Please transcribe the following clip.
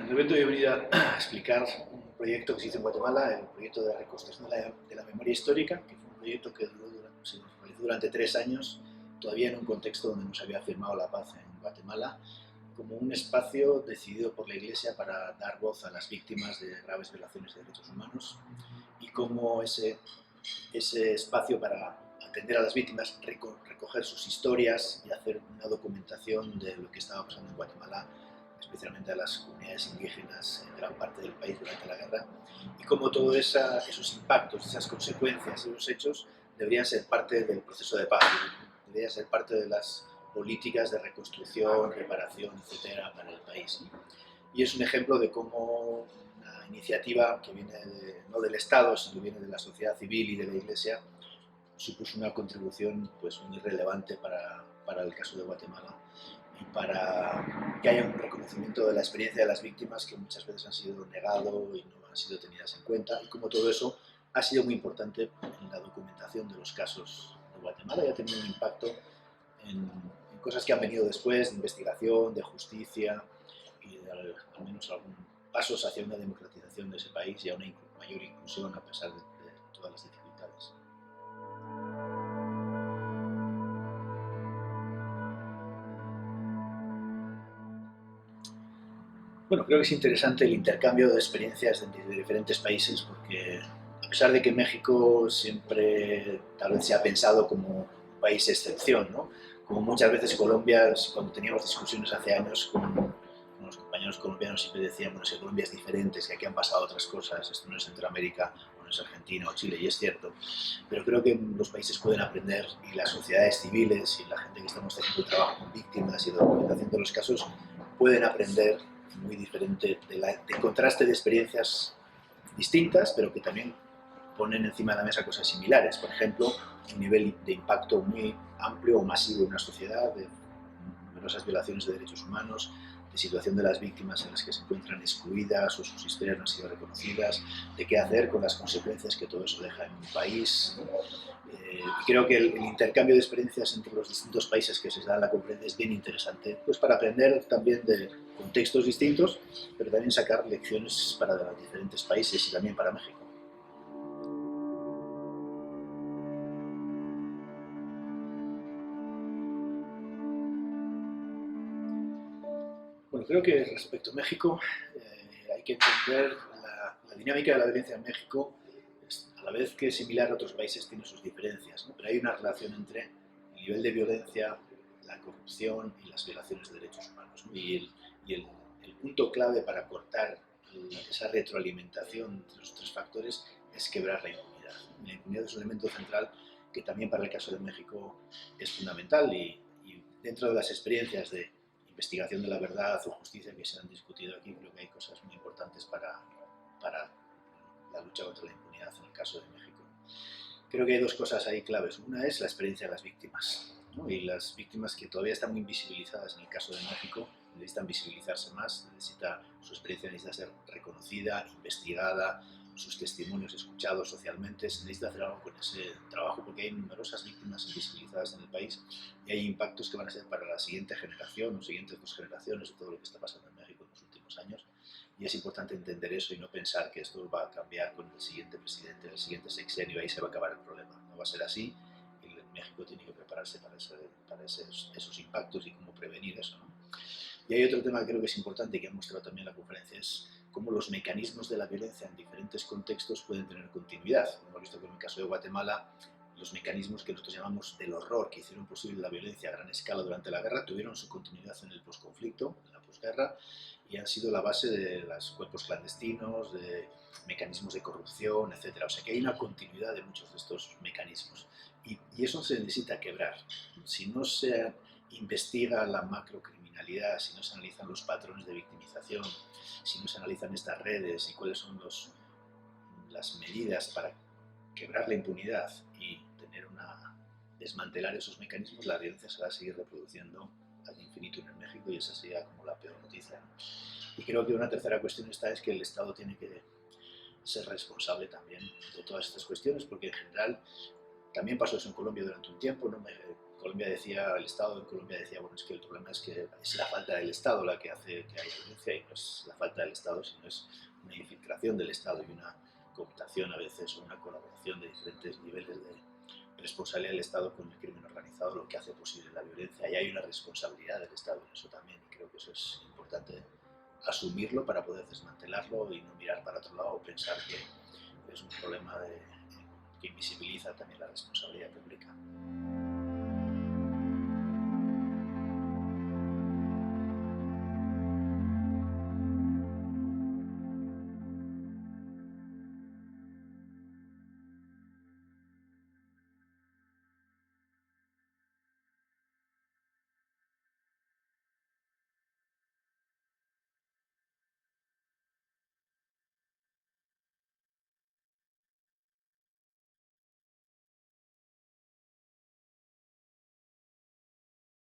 En el evento yo he venido a explicar un proyecto que se hizo en Guatemala, el proyecto de la reconstrucción de la memoria histórica, que fue un proyecto que se realizó durante 3 años, todavía en un contexto donde no se había firmado la paz en Guatemala, como un espacio decidido por la Iglesia para dar voz a las víctimas de graves violaciones de derechos humanos y cómo ese espacio para atender a las víctimas, recoger sus historias y hacer una documentación de lo que estaba pasando en Guatemala, especialmente a las comunidades indígenas en gran parte del país durante la guerra, y cómo todos esos impactos, esas consecuencias, esos hechos deberían ser parte del proceso de paz, deberían ser parte de las políticas de reconstrucción, reparación, etcétera, para el país. Y es un ejemplo de cómo una iniciativa que viene no del Estado, sino que viene de la sociedad civil y de la Iglesia, supuso una contribución pues, muy relevante para el caso de Guatemala y para que haya un reconocimiento de la experiencia de las víctimas que muchas veces han sido negado y no han sido tenidas en cuenta, y como todo eso ha sido muy importante en la documentación de los casos de Guatemala y ha tenido un impacto en cosas que han venido después, de investigación, de justicia y de al menos algún pasos hacia una democratización de ese país y a una mayor inclusión a pesar de todas las dificultades. Bueno, creo que es interesante el intercambio de experiencias de diferentes países porque a pesar de que México siempre tal vez se ha pensado como un país de excepción, ¿no? Como muchas veces Colombia, cuando teníamos discusiones hace años con los compañeros colombianos, siempre decían, bueno, si Colombia es diferente, es que aquí han pasado otras cosas, esto no es Centroamérica, o no es Argentina o Chile, y es cierto. Pero creo que los países pueden aprender y las sociedades civiles y la gente que estamos haciendo trabajo con víctimas y documentación de los casos pueden aprender muy diferente del contraste de experiencias distintas, pero que también ponen encima de la mesa cosas similares. Por ejemplo, un nivel de impacto muy amplio o masivo en una sociedad, de numerosas violaciones de derechos humanos, de situación de las víctimas en las que se encuentran excluidas o sus historias no han sido reconocidas, de qué hacer con las consecuencias que todo eso deja en un país. Y creo que el intercambio de experiencias entre los distintos países que se da en la conferencia es bien interesante, pues para aprender también de contextos distintos, pero también sacar lecciones para los diferentes países y también para México. Bueno, creo que respecto a México hay que entender la dinámica de la violencia en México, a la vez que es similar a otros países tiene sus diferencias, ¿no? Pero hay una relación entre el nivel de violencia, la corrupción y las violaciones de derechos humanos, ¿no? El punto clave para cortar esa retroalimentación entre los tres factores es quebrar la impunidad. La impunidad es un elemento central que también para el caso de México es fundamental y dentro de las experiencias de investigación de la verdad o justicia que se han discutido aquí, creo que hay cosas muy importantes para la lucha contra la impunidad en el caso de México. Creo que hay dos cosas ahí claves. Una es la experiencia de las víctimas, ¿no? Y las víctimas que todavía están muy invisibilizadas en el caso de México necesitan visibilizarse más, su experiencia necesita ser reconocida, investigada, sus testimonios escuchados socialmente. Se necesita hacer algo con ese trabajo porque hay numerosas víctimas invisibilizadas en el país y hay impactos que van a ser para la siguiente generación o siguientes 2 generaciones de todo lo que está pasando en México en los últimos años. Y es importante entender eso y no pensar que esto va a cambiar con el siguiente presidente, el siguiente sexenio, ahí se va a acabar el problema. No va a ser así y México tiene que prepararse para esos impactos y cómo prevenir eso, ¿no? Y hay otro tema que creo que es importante y que ha mostrado también la conferencia, es cómo los mecanismos de la violencia en diferentes contextos pueden tener continuidad. Hemos visto que en el caso de Guatemala los mecanismos que nosotros llamamos del horror, que hicieron posible la violencia a gran escala durante la guerra, tuvieron su continuidad en el posconflicto, en la posguerra, y han sido la base de los cuerpos clandestinos, de mecanismos de corrupción, etc. O sea que hay una continuidad de muchos de estos mecanismos. Y eso se necesita quebrar. Si no se investiga la macrocriminalidad, si no se analizan los patrones de victimización, si no se analizan estas redes y cuáles son las medidas para quebrar la impunidad y desmantelar esos mecanismos, la violencia se va a seguir reproduciendo ad infinito en México y esa sería como la peor noticia, ¿no? Y creo que una tercera cuestión es que el Estado tiene que ser responsable también de todas estas cuestiones, porque en general también pasó eso en Colombia durante un tiempo, ¿no? Colombia decía, el Estado en Colombia decía, bueno, es que el problema es que es la falta del Estado la que hace que haya violencia, y no es la falta del Estado, sino es una infiltración del Estado y una cooptación a veces, o una colaboración de diferentes niveles de responsabilidad del Estado con el crimen organizado, lo que hace posible la violencia. Y hay una responsabilidad del Estado en eso también, y creo que eso es importante asumirlo para poder desmantelarlo y no mirar para otro lado o pensar que es un problema que invisibiliza también la responsabilidad pública.